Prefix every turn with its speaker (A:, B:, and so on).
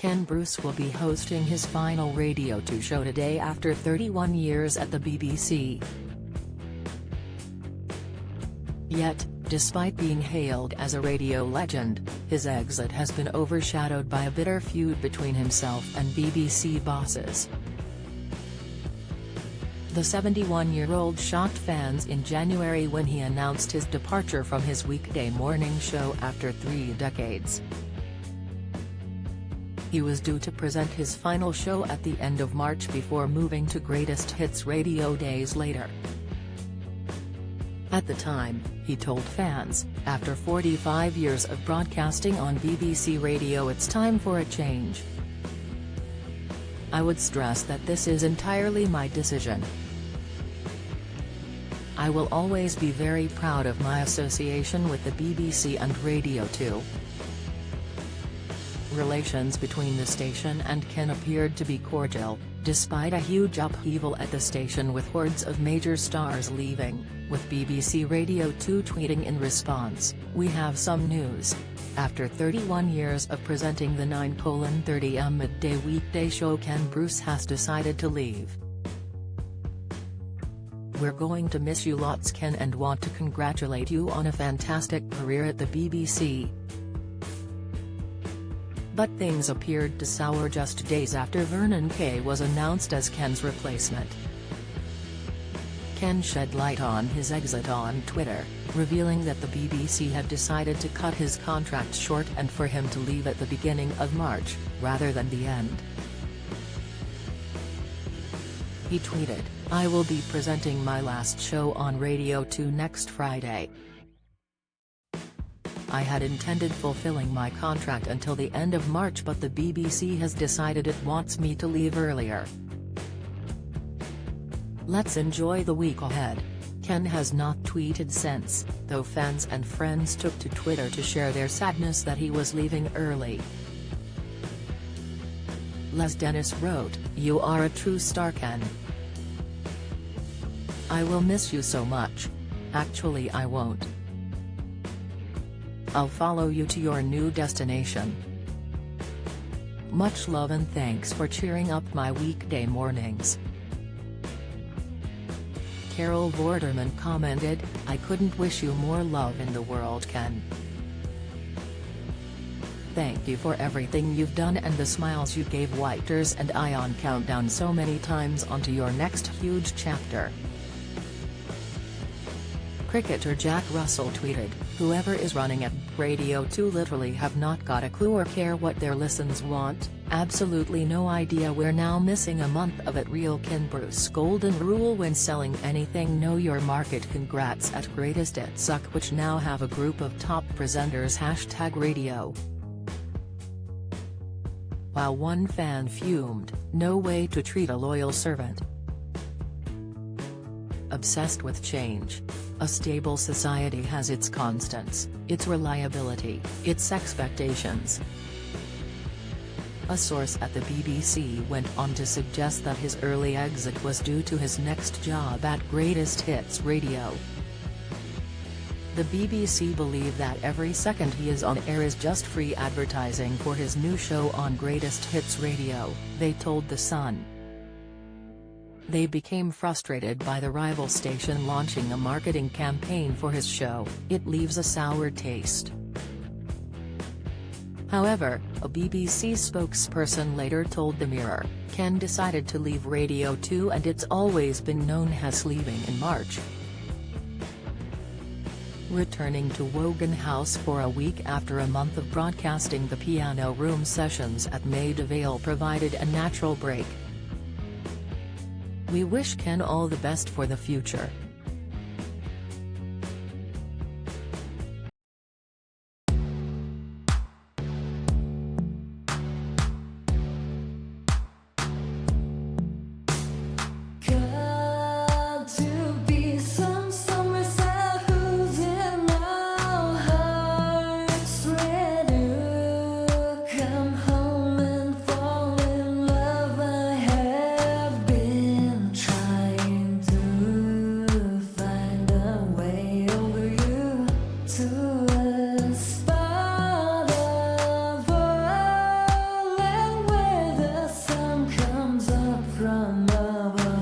A: Ken Bruce will be hosting his final Radio 2 show today after 31 years at the BBC. Yet, despite being hailed as a radio legend, his exit has been overshadowed by a bitter feud between himself and BBC bosses. The 71-year-old shocked fans in January when he announced his departure from his weekday morning show after 3 decades. He was due to present his final show at the end of March before moving to Greatest Hits Radio days later. At the time, he told fans, after 45 years of broadcasting on BBC Radio, it's time for a change. I would stress that this is entirely my decision. I will always be very proud of my association with the BBC and Radio 2. Relations between the station and Ken appeared to be cordial, despite a huge upheaval at the station with hordes of major stars leaving, with BBC Radio 2 tweeting in response, "We have some news. After 31 years of presenting the 9:30am midday weekday show, Ken Bruce has decided to leave. We're going to miss you lots, Ken, and want to congratulate you on a fantastic career at the BBC." But things appeared to sour just days after Vernon Kay was announced as Ken's replacement. Ken shed light on his exit on Twitter, revealing that the BBC had decided to cut his contract short and for him to leave at the beginning of March, rather than the end. He tweeted, "I will be presenting my last show on Radio 2 next Friday. I had intended fulfilling my contract until the end of March, but the BBC has decided it wants me to leave earlier. Let's enjoy the week ahead." Ken has not tweeted since, though fans and friends took to Twitter to share their sadness that he was leaving early. Les Dennis wrote, "You are a true star, Ken. I will miss you so much. Actually, I won't. I'll follow you to your new destination. Much love and thanks for cheering up my weekday mornings." Carol Vorderman commented, "I couldn't wish you more love in the world, Ken. Thank you for everything you've done and the smiles you gave Whiters and I on Countdown so many times onto your next huge chapter." Cricketer Jack Russell tweeted, "Whoever is running at Radio 2 literally have not got a clue or care what their listens want, absolutely no idea. We're now missing a month of it. Real Ken Bruce golden rule when selling anything: know your market. Congrats at Greatest Hits Suck, which now have a group of top presenters #radio." While one fan fumed, "No way to treat a loyal servant. Obsessed with change. A stable society has its constants, its reliability, its expectations." A source at the BBC went on to suggest that his early exit was due to his next job at Greatest Hits Radio. The BBC believe that every second he is on air is just free advertising for his new show on Greatest Hits Radio, they told The Sun. They became frustrated by the rival station launching a marketing campaign for his show. It leaves a sour taste. However, a BBC spokesperson later told The Mirror, "Ken decided to leave Radio 2 and it's always been known as leaving in March." Returning to Wogan House for a week after a month of broadcasting, the Piano Room sessions at Maida Vale provided a natural break. "We wish Ken all the best for the future.
B: love